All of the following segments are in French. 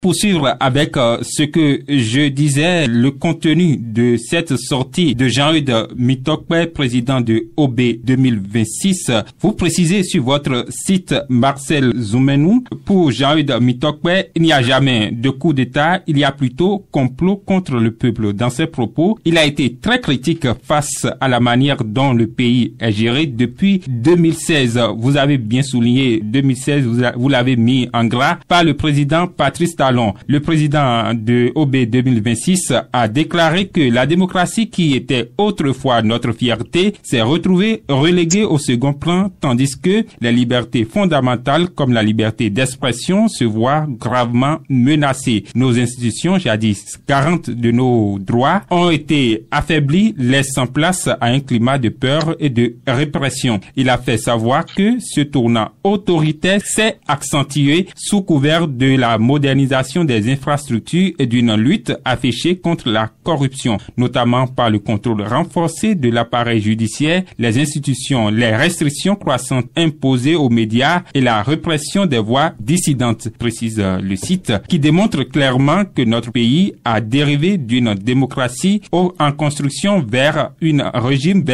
poursuivre avec ce que je disais, le contenu de cette sortie de Jean-Eudes Mitokpe, président de OB 2026. Vous précisez sur votre site Marcel Zoumenou, pour Jean-Eudes Mitokpe, il n'y a jamais de coup d'État, il y a plutôt complot contre le peuple. Dans ses propos, il a été très critique face à la manière dont le pays est géré depuis 2016. Vous avez bien souligné 2016, vous l'avez mis en gras par le président Patrice Talon. Le président de OB 2026 a déclaré que la démocratie qui était autrefois notre fierté s'est retrouvée reléguée au second plan, tandis que les libertés fondamentales comme la liberté d'expression se voient gravement menacées. Nos institutions, jadis garantes de nos droits, ont été affaiblies, laissant place à un climat de peur et de répression. Il a fait savoir que ce tournant autoritaire s'est accentué sous couvert de la modernisation des infrastructures et d'une lutte affichée contre la corruption, notamment par le contrôle renforcé de l'appareil judiciaire, les institutions, les restrictions croissantes imposées aux médias et la répression des voix dissidentes, précise le site, qui démontre clairement que notre pays a dérivé d'une démocratie en construction vers un régime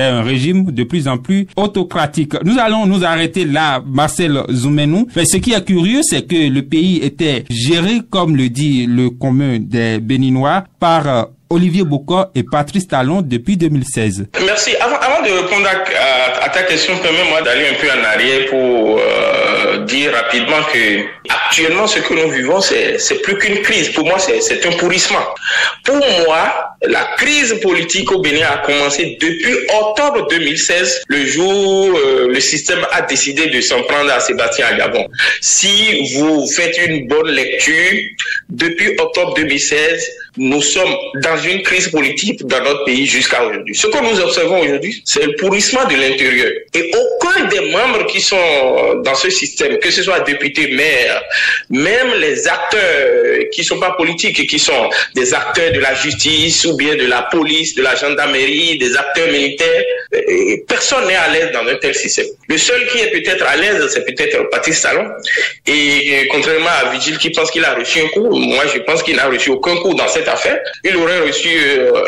de plus en plus autocratique. Nous allons nous arrêter là, Marcel Zoumenou. Mais ce qui est curieux, c'est que le pays était géré, comme le dit le commun des Béninois, par Olivier Bokor et Patrice Talon depuis 2016. Merci. Avant de répondre à ta question, permets-moi d'aller un peu en arrière pour dire rapidement que actuellement ce que nous vivons, c'est plus qu'une crise. Pour moi, c'est un pourrissement. Pour moi, la crise politique au Bénin a commencé depuis octobre 2016, le jour où le système a décidé de s'en prendre à Sébastien Agabon. Si vous faites une bonne lecture, depuis octobre 2016, nous sommes dans une crise politique dans notre pays jusqu'à aujourd'hui. Ce que nous observons aujourd'hui, c'est le pourrissement de l'intérieur. Et aucun des membres qui sont dans ce système, que ce soit députés, maires, même les acteurs qui ne sont pas politiques et qui sont des acteurs de la justice ou bien de la police, de la gendarmerie, des acteurs militaires, personne n'est à l'aise dans un tel système. Le seul qui est peut-être à l'aise, c'est peut-être Patrice Talon. Et contrairement à Vigile qui pense qu'il a reçu un coup, moi je pense qu'il n'a reçu aucun coup dans cette affaire. Il aurait reçu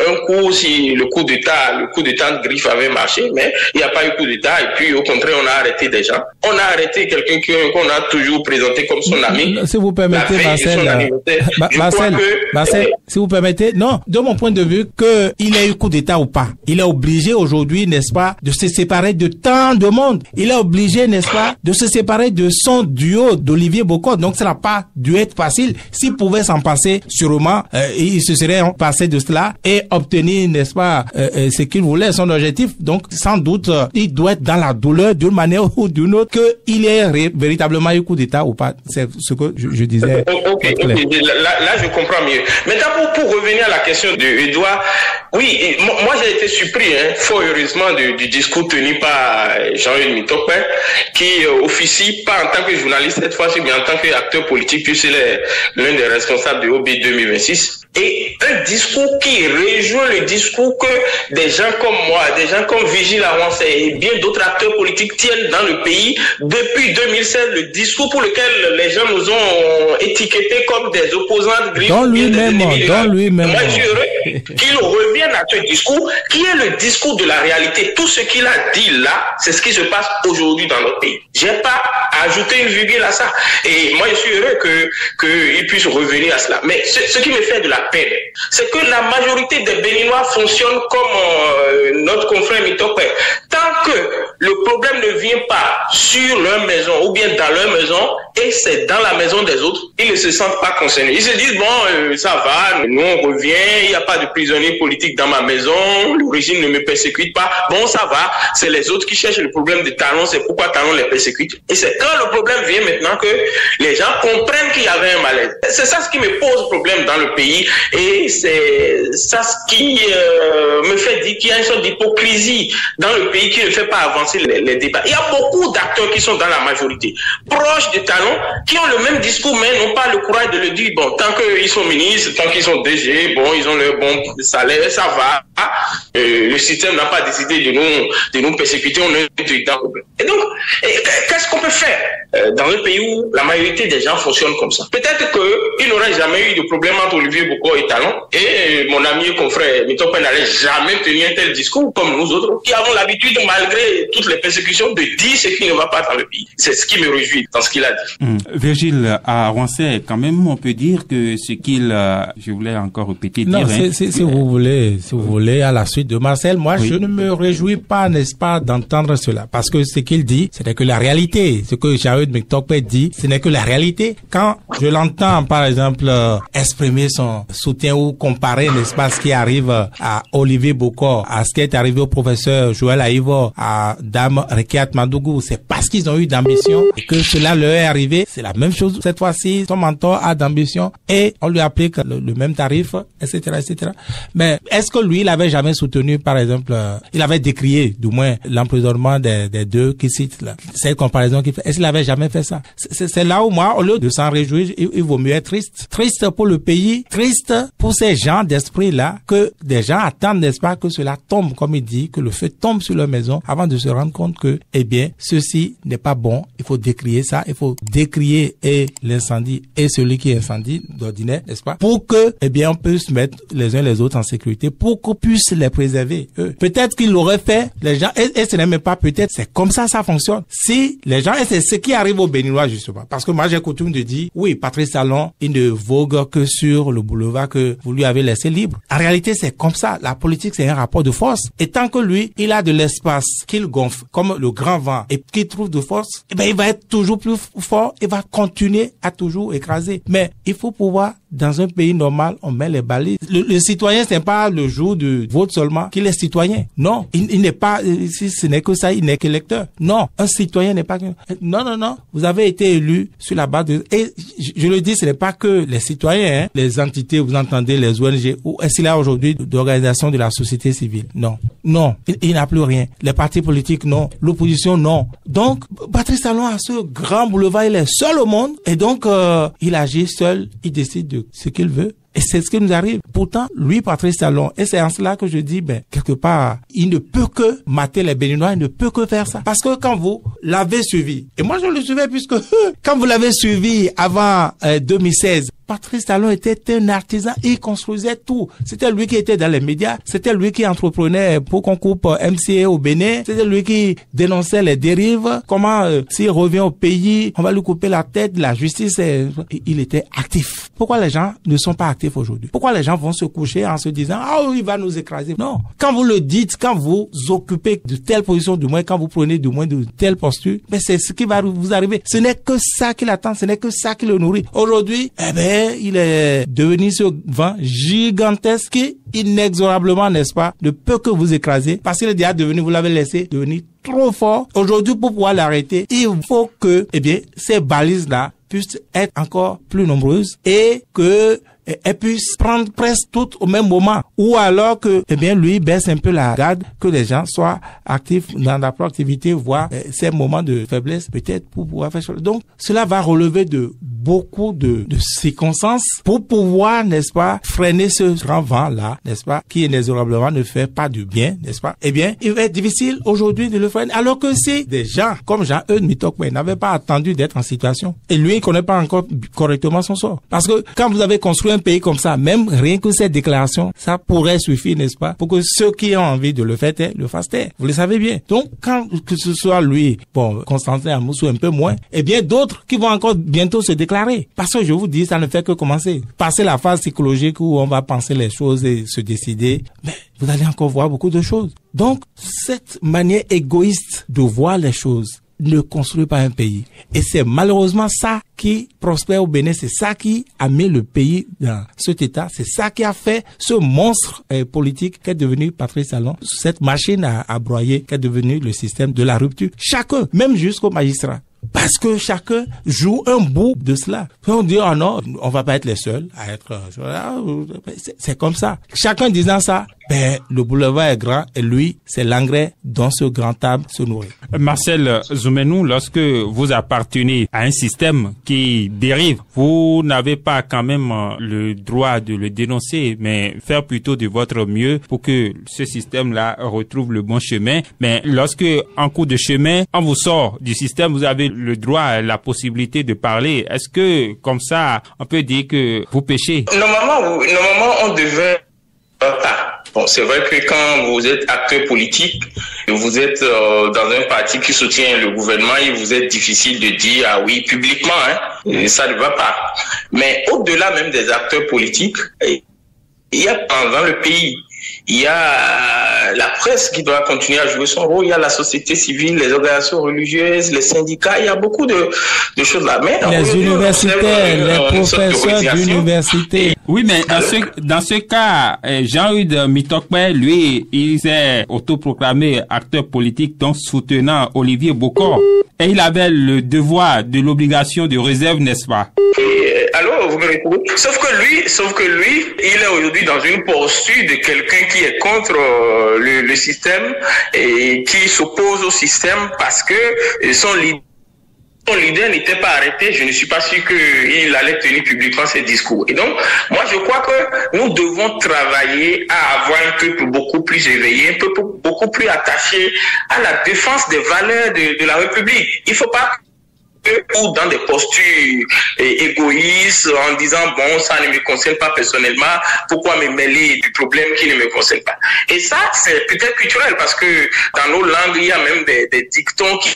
un coup si le coup d'État de Griffe avait marché, mais il n'y a pas eu coup d'État. Et puis au contraire, on a arrêté des gens. On a arrêté quelqu'un qu'on a toujours présenté comme son ami. Si vous permettez, Marcel, si vous permettez, non, de mon point de vue, qu'il ait eu coup d'État ou pas, il est obligé aujourd'hui, n'est-ce pas, de se séparer de tant de monde. Il est obligé, n'est-ce pas, de se séparer de son duo d'Olivier Bokor. Donc ça n'a pas dû être facile. S'il pouvait s'en passer, sûrement, il se serait passé de cela et obtenir, n'est-ce pas, ce qu'il voulait, son objectif. Donc sans doute, il doit être dans la douleur d'une manière ou d'une autre, qu'il ait véritablement eu coup d'État ou pas. C'est ce que je disais. Ok. Là, je comprends mieux. Maintenant, pour revenir à la question de Edouard, oui, moi j'ai été surpris, fort heureusement, du discours tenu par Jean-Eudes Mitokpe, qui officie pas en tant que journaliste cette fois-ci, mais en tant qu'acteur politique, puisqu'il est l'un des responsables de OB 2026. Et un discours qui rejoint le discours que des gens comme moi, des gens comme Vigile Awance et bien d'autres acteurs politiques tiennent dans le pays depuis 2016, le discours pour lequel les gens nous ont étiquetés comme des opposants de Griffe. Dans lui-même. Moi, je suis heureux qu'il revienne à ce discours qui est le discours de la réalité. Tout ce qu'il a dit là, c'est ce qui se passe aujourd'hui dans notre pays. J'ai pas ajouté une virgule à ça. Et moi, je suis heureux qu'il puisse revenir à cela. Mais ce qui me fait de la peine, c'est que la majorité des Béninois fonctionnent comme notre confrère Mitokpe. Tant que le problème ne vient pas sur leur maison ou bien dans leur maison et c'est dans la maison des autres, ils ne se sentent pas concernés. Ils se disent, bon, ça va, nous on revient, il n'y a pas de prisonniers politiques dans ma maison, le régime ne me persécute pas, bon, ça va, c'est les autres qui cherchent le problème de Talon, c'est pourquoi Talon les persécute. Et c'est quand le problème vient maintenant que les gens comprennent qu'il y avait un malaise. C'est ça ce qui me pose problème dans le pays et c'est ça ce qui me fait dire qu'il y a une sorte d'hypocrisie dans le pays qui ne fait pas avancer les débats. Il y a beaucoup d'acteurs qui sont dans la majorité, proches de Talon, qui ont le même discours mais n'ont pas le courage de le dire. Bon, tant qu'ils sont ministres, tant qu'ils sont DG, bon, ils ont leur bon salaire, ça va. le système n'a pas décidé de nous persécuter, on est dans le problème. Et donc, qu'est-ce qu'on peut faire dans un pays où la majorité des gens fonctionnent comme ça? Peut-être qu'il n'aurait jamais eu de problème entre Olivier Boko et Talon, et mon ami et confrère Mitokpe n'allait jamais tenir un tel discours comme nous autres, qui avons l'habitude, malgré toutes les persécutions, de dire ce qui ne va pas dans le pays. C'est ce qui me réjouit dans ce qu'il a dit. Virgile, à Ouansé, quand même, on peut dire que ce qu'il, je voulais encore répéter, non, si vous voulez, à la suite de Marcel, moi, je ne me réjouis pas, n'est-ce pas, d'entendre cela, parce que ce qu'il dit, ce n'est que la réalité. Ce que Jared Mitokpe dit, ce n'est que la réalité. Quand je l'entends, par exemple, exprimer son soutien ou comparer, n'est-ce pas, ce qui arrive à Olivier Bokor, à ce qui est arrivé au professeur Joël Aïvo, à Dame Rekiat Madougou, c'est parce qu'ils ont eu d'ambition et que cela leur est arrivé. C'est la même chose. Cette fois-ci, son mentor a d'ambition et on lui applique le même tarif, etc., etc. Mais est-ce que lui, il avait jamais soutenu, par exemple, il avait décrié, du moins, l'emprisonnement des deux qui citent là. Cette comparaison qu'il fait. Est-ce qu'il avait jamais fait ça? C'est là où moi, au lieu de s'en réjouir, il vaut mieux être triste. Triste pour le pays, triste pour ces gens d'esprit là, que des gens attendent, n'est-ce pas, que cela tombe, comme il dit, que le feu tombe sur leur maison avant de se rendre compte que, eh bien, ceci n'est pas bon. Il faut décrier ça. Il faut décrier et l'incendie et celui qui incendie d'ordinaire, n'est-ce pas? Pour que, eh bien, on puisse mettre les uns les autres en sécurité, pour qu'on puisse les préserver. Peut-être qu'il l'aurait fait, les gens, et ce n'est même pas peut-être, c'est comme ça fonctionne. Si les gens, et c'est ce qui arrive aux Béninois, justement. Parce que moi, j'ai coutume de dire, oui, Patrice Talon, il ne vogue que sur le boulevard que vous lui avez laissé libre. En réalité, c'est comme ça. La politique, c'est un rapport de force. Et tant que lui, il a de l'espace qu'il gonfle, comme le grand vent, et qu'il trouve de force, eh ben, il va être toujours plus fort, et va continuer à toujours écraser. Mais il faut pouvoir, dans un pays normal, on met les balises. Le citoyen, c'est pas le jour du vote seulement qu'il est citoyen. Non, il n'est pas, si ce n'est que ça, il n'est qu'électeur. Non, un citoyen n'est pas que... Non. Vous avez été élu sur la base de... Et je le dis, ce n'est pas que les citoyens, hein, les entités, vous entendez, les ONG, ou est-ce qu'il y a aujourd'hui d'organisation de la société civile? Non. Il n'a plus rien. Les partis politiques, non. L'opposition, non. Donc, Patrice Talon a ce grand boulevard, il est seul au monde, et donc, il agit seul, il décide de ce qu'il veut. Et c'est ce qui nous arrive. Pourtant, lui, Patrice Talon, et c'est en cela que je dis, quelque part, il ne peut que mater les Béninois, il ne peut que faire ça. Parce que quand vous l'avez suivi, et moi je le suivais puisque quand vous l'avez suivi avant 2016, Patrice Talon était un artisan, il construisait tout. C'était lui qui était dans les médias, c'était lui qui entreprenait pour qu'on coupe MCA au Bénin, c'était lui qui dénonçait les dérives, comment s'il revient au pays, on va lui couper la tête, la justice, il était actif. Pourquoi les gens ne sont pas actifs aujourd'hui? Pourquoi les gens vont se coucher en se disant, il va nous écraser? Non. Quand vous le dites, quand vous occupez de telles positions, du moins quand vous prenez du moins de telles postures, c'est ce qui va vous arriver. Ce n'est que ça qui l'attend, ce n'est que ça qui le nourrit. Aujourd'hui, il est devenu ce vent gigantesque qui, inexorablement, n'est-ce pas, ne peut que vous écraser parce qu'il est déjà devenu, vous l'avez laissé devenir trop fort. Aujourd'hui, pour pouvoir l'arrêter, il faut que, ces balises-là puissent être encore plus nombreuses et que elles puissent prendre presque toutes au même moment. Ou alors que, lui baisse un peu la garde, que les gens soient actifs dans la proactivité, voire ces moments de faiblesse, peut-être pour pouvoir faire chose. Donc, cela va relever de beaucoup de circonstances pour pouvoir, n'est-ce pas, freiner ce grand vent-là, n'est-ce pas, qui inexorablement ne fait pas du bien, n'est-ce pas? Il va être difficile aujourd'hui de le freiner. Alors que si des gens comme Jean-Eudes Mitokpe n'avaient pas attendu d'être en situation, et lui, il connaît pas encore correctement son sort. Parce que quand vous avez construit un pays comme ça, même rien que cette déclaration, ça pourrait suffire, n'est-ce pas, pour que ceux qui ont envie de le faire taire, le fassent taire. Vous le savez bien. Donc, quand que ce soit lui, Constantin Amoussou un peu moins, d'autres qui vont encore bientôt se déclarer. Parce que je vous dis, ça ne fait que commencer. Passer la phase psychologique où on va penser les choses et se décider, mais vous allez encore voir beaucoup de choses. Donc, cette manière égoïste de voir les choses ne construit pas un pays. Et c'est malheureusement ça qui prospère au Bénin, c'est ça qui a mis le pays dans cet état, c'est ça qui a fait ce monstre politique qu'est devenu Patrice Talon, cette machine à broyer qu'est devenu le système de la rupture. Chacun, même jusqu'au magistrat. Parce que chacun joue un bout de cela. On dit, non, on va pas être les seuls à être... C'est comme ça. Chacun disant ça, ben, le boulevard est grand et lui, c'est l'engrais dont ce grand arbre se nourrit. Marcel Zoumenou, lorsque vous appartenez à un système qui dérive, vous n'avez pas quand même le droit de le dénoncer, mais faire plutôt de votre mieux pour que ce système-là retrouve le bon chemin. Mais lorsque, en cours de chemin, on vous sort du système, vous avez le droit, la possibilité de parler. Est-ce que, comme ça, on peut dire que vous péchez? Normalement, on devait... Bon, c'est vrai que quand vous êtes acteur politique, vous êtes dans un parti qui soutient le gouvernement, il vous est difficile de dire ah oui publiquement, et ça ne va pas. Mais au-delà même des acteurs politiques, il y a dans le pays, il y a la presse qui doit continuer à jouer son rôle, il y a la société civile, les organisations religieuses, les syndicats, il y a beaucoup de choses là. Mais les universitaires, les professeurs d'université. Oui, mais dans ce cas, Jean-Eudes Mitokpe, lui, il s'est autoproclamé acteur politique, donc soutenant Olivier Bokor. Et il avait le devoir de l'obligation de réserve, n'est-ce pas? Alors, vous me retrouvez. Sauf que lui, il est aujourd'hui dans une posture de quelqu'un qui est contre le système et qui s'oppose au système parce que son leader n'était pas arrêté. Je ne suis pas sûr qu'il allait tenir publiquement ses discours. Et donc, moi, je crois que nous devons travailler à avoir un peuple beaucoup plus éveillé, un peuple beaucoup plus attaché à la défense des valeurs de la République. Il ne faut pas ou dans des postures égoïstes en disant bon ça ne me concerne pas personnellement, pourquoi me mêler du problème qui ne me concerne pas. Et ça c'est peut-être culturel parce que dans nos langues il y a même des dictons qui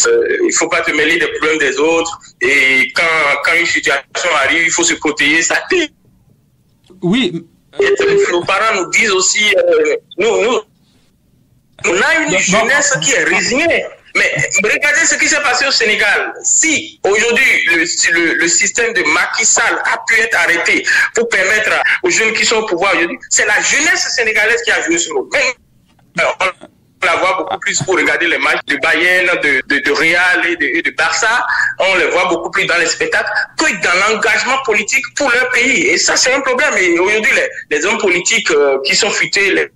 il faut pas te mêler des problèmes des autres et quand une situation arrive il faut se protéger, ça fait. Oui. Nos parents nous disent aussi nous on a une jeunesse qui est résignée. Mais regardez ce qui s'est passé au Sénégal. Si aujourd'hui le système de Macky Sall a pu être arrêté pour permettre aux jeunes qui sont au pouvoir aujourd'hui, c'est la jeunesse sénégalaise qui a joué ce rôle. On la voit beaucoup plus pour regarder les matchs de Bayern, de Real et de Barça. On les voit beaucoup plus dans les spectacles que dans l'engagement politique pour leur pays. Et ça, c'est un problème. Et aujourd'hui, les hommes politiques qui sont futés,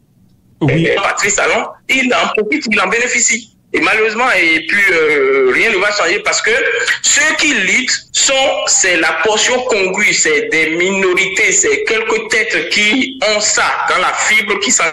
Patrice Talon, ils en profitent, ils en bénéficient. Et malheureusement, rien ne va changer parce que ceux qui luttent c'est la portion congrue, c'est des minorités, c'est quelques têtes qui ont ça dans la fibre qui sont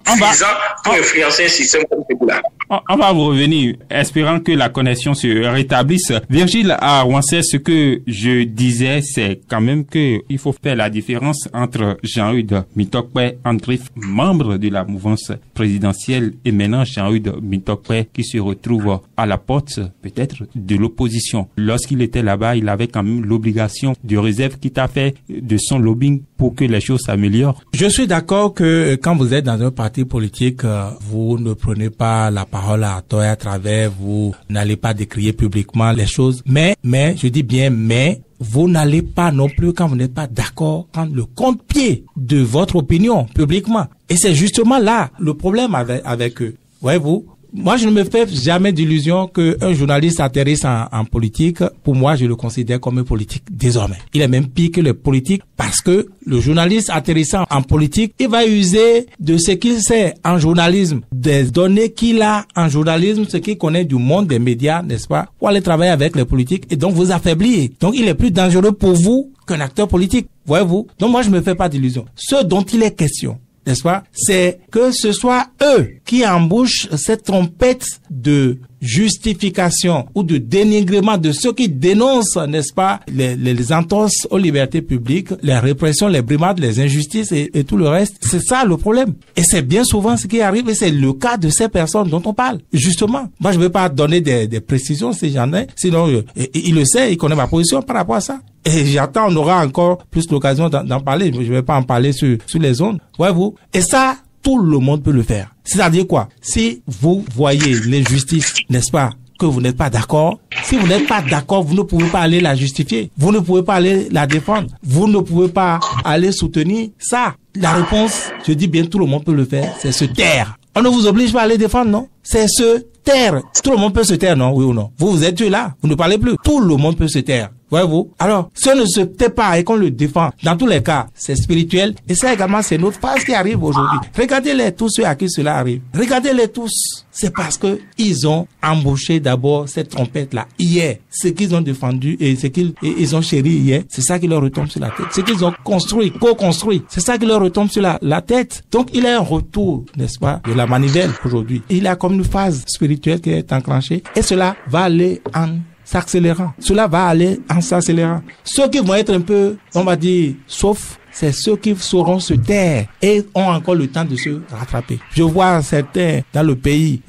suffisants pour influencer un système comme celui-là. On va vous revenir, espérant que la connexion se rétablisse. Virgile Arouansé, ce que je disais, c'est quand même que il faut faire la différence entre Jean-Eudes Mitokpe Andrif, membre de la mouvance présidentielle, et maintenant Jean-Eudes Mitokpe qui se retrouve à la porte, peut-être, de l'opposition. Lorsqu'il était là-bas, il avait quand même l'obligation de réserve qui t'a fait de son lobbying pour que les choses s'améliorent. Je suis d'accord que quand vous êtes dans un parti politique, vous ne prenez pas la parole à tort et à travers, vous n'allez pas décrier publiquement les choses, mais, je dis bien, mais, vous n'allez pas non plus quand vous n'êtes pas d'accord prendre le contre-pied de votre opinion publiquement. Et c'est justement là le problème avec eux. Voyez-vous? Moi, je ne me fais jamais d'illusion qu'un journaliste atterrisse en politique. Pour moi, je le considère comme un politique désormais. Il est même pire que les politiques parce que le journaliste atterrissant en politique, il va user de ce qu'il sait en journalisme, des données qu'il a en journalisme, ce qu'il connaît du monde des médias, n'est-ce pas, pour aller travailler avec les politiques et donc vous affaiblir. Donc, il est plus dangereux pour vous qu'un acteur politique. Voyez-vous? Donc, moi, je ne me fais pas d'illusion. Ce dont il est question, n'est-ce pas, c'est que ce soit eux qui embouchent cette trompette de justification ou de dénigrement de ceux qui dénoncent, n'est-ce pas, les entorses aux libertés publiques, les répressions, les brimades, les injustices et tout le reste. C'est ça le problème. Et c'est bien souvent ce qui arrive et c'est le cas de ces personnes dont on parle. Justement, moi je ne vais pas donner des précisions si j'en ai, sinon il le sait, il connaît ma position par rapport à ça. Et j'attends, on aura encore plus l'occasion d'en parler. Je ne vais pas en parler sur les ondes. Voyez-vous. Et ça, tout le monde peut le faire. C'est-à-dire quoi? Si vous voyez l'injustice, n'est-ce pas, que vous n'êtes pas d'accord, si vous n'êtes pas d'accord, vous ne pouvez pas aller la justifier. Vous ne pouvez pas aller la défendre. Vous ne pouvez pas aller soutenir ça. La réponse, je dis bien, tout le monde peut le faire, c'est se taire. On ne vous oblige pas à aller défendre, non? C'est se taire. Tout le monde peut se taire, non? Oui ou non? Vous êtes là. Vous ne parlez plus. Tout le monde peut se taire. Voyez-vous? Alors, si on ne se tait pas et qu'on le défend, dans tous les cas, c'est spirituel. Et ça également, c'est notre phase qui arrive aujourd'hui. Regardez-les tous ceux à qui cela arrive. Regardez-les tous. C'est parce que ils ont embauché d'abord cette trompette-là hier. Ce qu'ils ont défendu et ce qu'ils ont chéri hier, c'est ça qui leur retombe sur la tête. Ce qu'ils ont construit, co-construit, c'est ça qui leur retombe sur la tête. Donc, il y a un retour, n'est-ce pas, de la manivelle aujourd'hui. Il y a comme une phase spirituelle qui est enclenchée et cela va aller en s'accélérant. Cela va aller en s'accélérant. Ceux qui vont être un peu, on va dire, sauf, c'est ceux qui sauront se taire et ont encore le temps de se rattraper. Je vois certains dans le pays.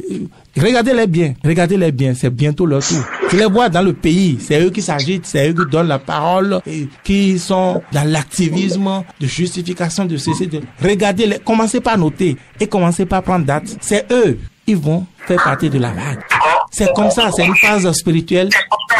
Regardez-les bien, c'est bientôt leur tour. Je les vois dans le pays, c'est eux qui s'agitent, c'est eux qui donnent la parole, et qui sont dans l'activisme de justification de ceci. Regardez-les, commencez par noter et commencez par prendre date. C'est eux, ils vont faire partie de la vague. C'est comme ça, c'est une phase spirituelle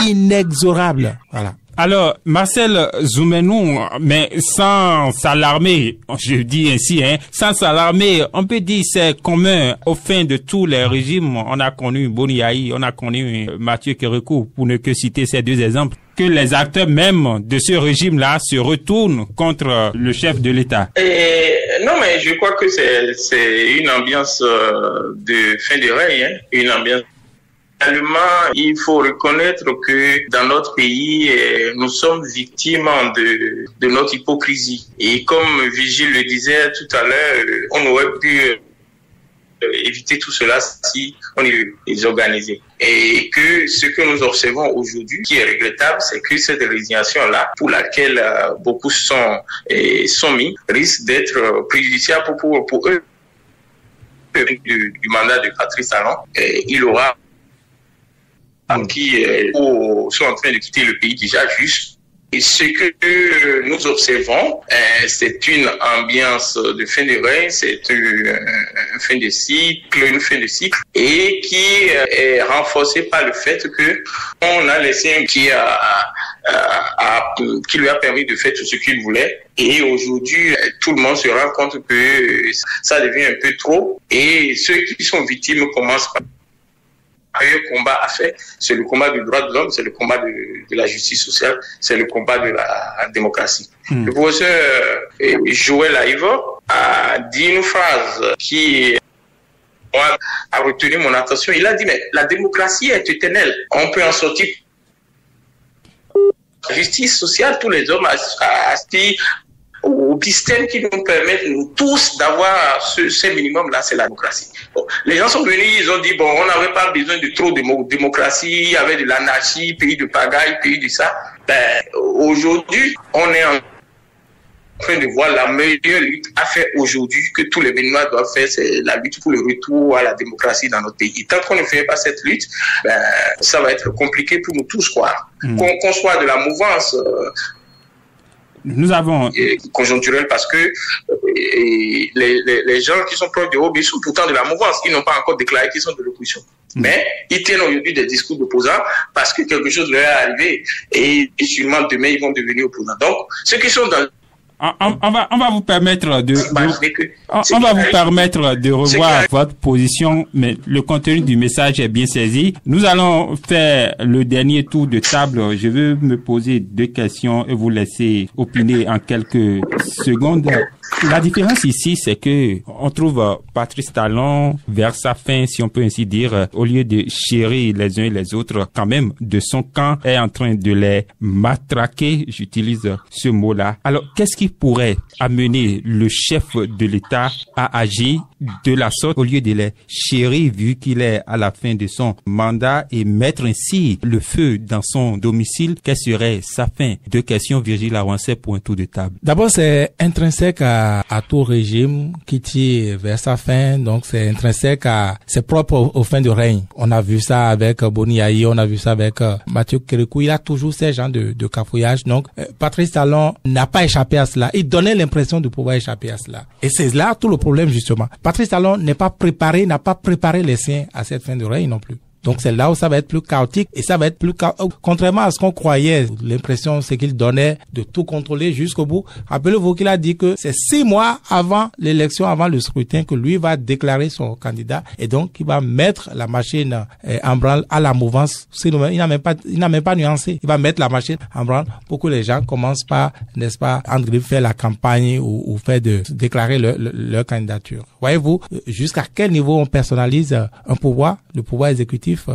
inexorable. Voilà. Alors, Marcel Zoumenou, mais sans s'alarmer, je dis ainsi, sans s'alarmer, on peut dire c'est commun au fin de tous les régimes. On a connu Boni Yayi, on a connu Mathieu Kérékou, pour ne que citer ces deux exemples, que les acteurs même de ce régime-là se retournent contre le chef de l'État. Non, mais je crois que c'est une ambiance de fin de règne, une ambiance. Finalement, il faut reconnaître que dans notre pays, nous sommes victimes de notre hypocrisie. Et comme Vigile le disait tout à l'heure, on aurait pu éviter tout cela si on les organisait. Et que ce que nous observons aujourd'hui, qui est regrettable, c'est que cette résignation-là, pour laquelle beaucoup sont mis, risque d'être préjudiciable pour eux. Du mandat de Patrice Talon, il aura qui sont en train de quitter le pays déjà juste. Et ce que nous observons, c'est une ambiance de fin de règne, c'est une fin de cycle, et qui est renforcée par le fait que on a laissé un qui lui a permis de faire tout ce qu'il voulait. Et aujourd'hui, tout le monde se rend compte que ça devient un peu trop. Et ceux qui sont victimes commencent par un combat à faire, c'est le combat du droit de l'homme, c'est le combat de la justice sociale, c'est le combat de la démocratie. Le professeur Joël Aïvo a dit une phrase qui a retenu mon attention. Il a dit, mais la démocratie est éternelle. On peut en sortir. La justice sociale, tous les hommes aspirent au système qui nous permet, nous tous, d'avoir ce minimum-là, c'est la démocratie. Bon, les gens sont venus, ils ont dit, bon, on n'avait pas besoin de trop de démocratie, il y avait de l'anarchie, pays de pagaille, pays de ça. Aujourd'hui, on est en train de voir la meilleure lutte à faire aujourd'hui que tous les Béninois doivent faire, c'est la lutte pour le retour à la démocratie dans notre pays. Et tant qu'on ne fait pas cette lutte, ça va être compliqué pour nous tous, quoi. Qu'on soit de la mouvance, nous avons conjoncturel, parce que les gens qui sont proches de Obi sont pourtant de la mouvance. Ils n'ont pas encore déclaré qu'ils sont de l'opposition. Mais ils tiennent aujourd'hui des discours d'opposants parce que quelque chose leur est arrivé et sûrement demain ils vont devenir opposants. Donc ceux qui sont dans on va vous permettre de revoir votre position, mais le contenu du message est bien saisi. Nous allons faire le dernier tour de table. Je veux me poser deux questions et vous laisser opiner en quelques secondes. La différence ici, c'est que on trouve Patrice Talon vers sa fin, si on peut ainsi dire, au lieu de chérir les uns et les autres, quand même, de son camp, est en train de les matraquer. J'utilise ce mot-là. Alors, qu'est-ce qui pourrait amener le chef de l'État à agir de la sorte au lieu de les chérir vu qu'il est à la fin de son mandat et mettre ainsi le feu dans son domicile? Quelle serait sa fin? Deux questions, Virgile Awansé, pour un tour de table. D'abord, c'est intrinsèque à tout régime qui tire vers sa fin, donc c'est intrinsèque c'est propre aux fins de règne. On a vu ça avec Boni Yayi, on a vu ça avec Mathieu Kérékou. Il a toujours ces genres de cafouillage. Donc, Patrice Talon n'a pas échappé à cela. Il donnait l'impression de pouvoir échapper à cela. Et c'est là tout le problème, justement. Patrice Talon n'a pas préparé les siens à cette fin de règne non plus. Donc c'est là où ça va être plus chaotique et ça va être plus contrairement à ce qu'on croyait. L'impression c'est qu'il donnait de tout contrôler jusqu'au bout. Rappelez-vous qu'il a dit que c'est 6 mois avant l'élection, avant le scrutin, que lui va déclarer son candidat et donc il va mettre la machine en branle à la mouvance. Sinon, il n'a même pas nuancé. Il va mettre la machine en branle pour que les gens commencent pas, n'est-ce pas, entre guillemets, faire la campagne ou faire déclarer leur candidature. Voyez-vous jusqu'à quel niveau on personnalise un pouvoir, le pouvoir exécutif.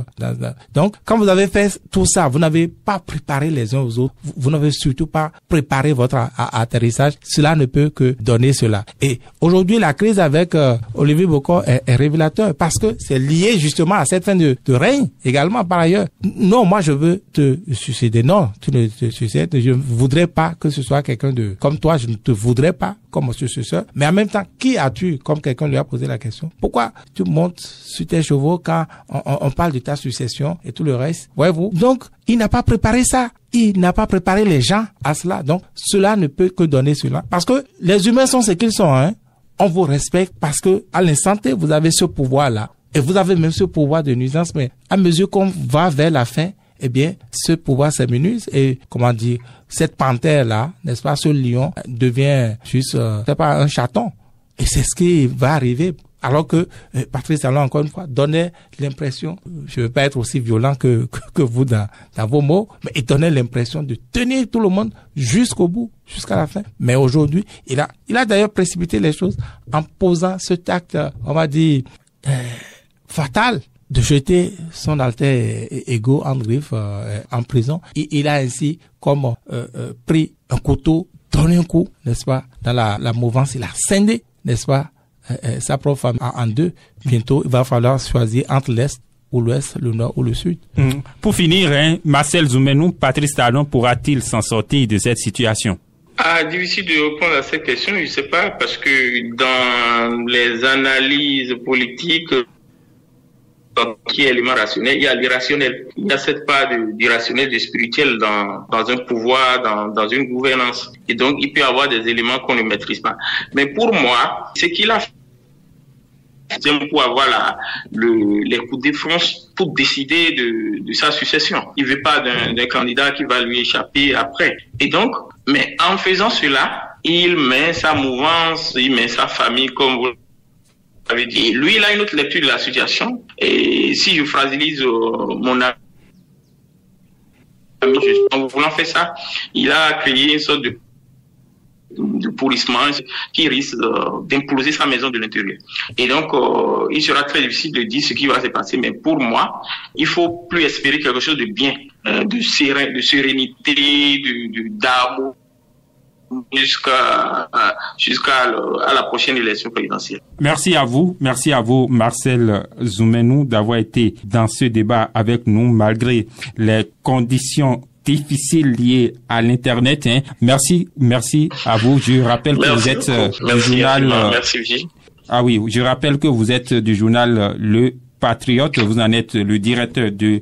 Donc, quand vous avez fait tout ça, vous n'avez pas préparé les uns aux autres. Vous n'avez surtout pas préparé votre atterrissage. Cela ne peut que donner cela. Et aujourd'hui, la crise avec Olivier Bokor est révélateur parce que c'est lié justement à cette fin de règne également par ailleurs. Non, moi je veux te succéder. Non, tu ne te succèdes. Je ne voudrais pas que ce soit quelqu'un de comme toi. Je ne te voudrais pas comme mon successeur. Mais en même temps, qui as-tu, comme quelqu'un lui a posé la question? Pourquoi tu montes sur tes chevaux quand on parle de ta succession et tout le reste? Voyez-vous? Donc, il n'a pas préparé ça. Il n'a pas préparé les gens à cela. Donc, cela ne peut que donner cela. Parce que les humains sont ce qu'ils sont, hein. On vous respecte parce que, à l'instant T, vous avez ce pouvoir-là. Et vous avez même ce pouvoir de nuisance. Mais à mesure qu'on va vers la fin, eh bien, ce pouvoir s'amenuise et, comment dire, cette panthère-là, n'est-ce pas, ce lion devient juste, c'est pas un chaton. Et c'est ce qui va arriver. Alors que Patrice Talon, encore une fois, donnait l'impression, je ne veux pas être aussi violent que vous dans vos mots, mais il donnait l'impression de tenir tout le monde jusqu'au bout, jusqu'à la fin. Mais aujourd'hui, il a d'ailleurs précipité les choses en posant cet acte, on va dire, fatal, de jeter son alter ego en griffe en prison. Il a ainsi comme pris un couteau, donné un coup, n'est-ce pas, dans la mouvance, il a scindé, n'est-ce pas, sa propre femme en deux. Bientôt, il va falloir choisir entre l'Est ou l'Ouest, le Nord ou le Sud. Pour finir, Marcel Zoumenou, Patrice Talon pourra-t-il s'en sortir de cette situation? Difficile de répondre à cette question, je ne sais pas, parce que dans les analyses politiques, qui est l'élément rationnel, il y a l'irrationnel. Il y a cette part d'irrationnel, de spirituel dans un pouvoir, dans une gouvernance. Et donc, il peut y avoir des éléments qu'on ne maîtrise pas. Mais pour moi, ce qu'il a fait, c'est pour avoir les coups de France pour décider de sa succession. Il veut pas d'un candidat qui va lui échapper après. Et donc, mais en faisant cela, il met sa mouvance, il met sa famille comme vous l'avez dit. Lui, il a une autre lecture de la situation. Et si je fragilise mon ami, en voulant faire ça, il a créé une sorte de pourrissement qui risque d'imploser sa maison de l'intérieur. Et donc, il sera très difficile de dire ce qui va se passer. Mais pour moi, il faut plus espérer quelque chose de bien, de sérénité, d'amour, jusqu'à la prochaine élection présidentielle. Merci à vous, Marcel Zoumenou, d'avoir été dans ce débat avec nous malgré les conditions difficiles liées à l'internet. Merci à vous. Je rappelle que vous êtes du journal. Merci. Ah oui, je rappelle que vous êtes du journal Le Patriote. Vous en êtes le directeur de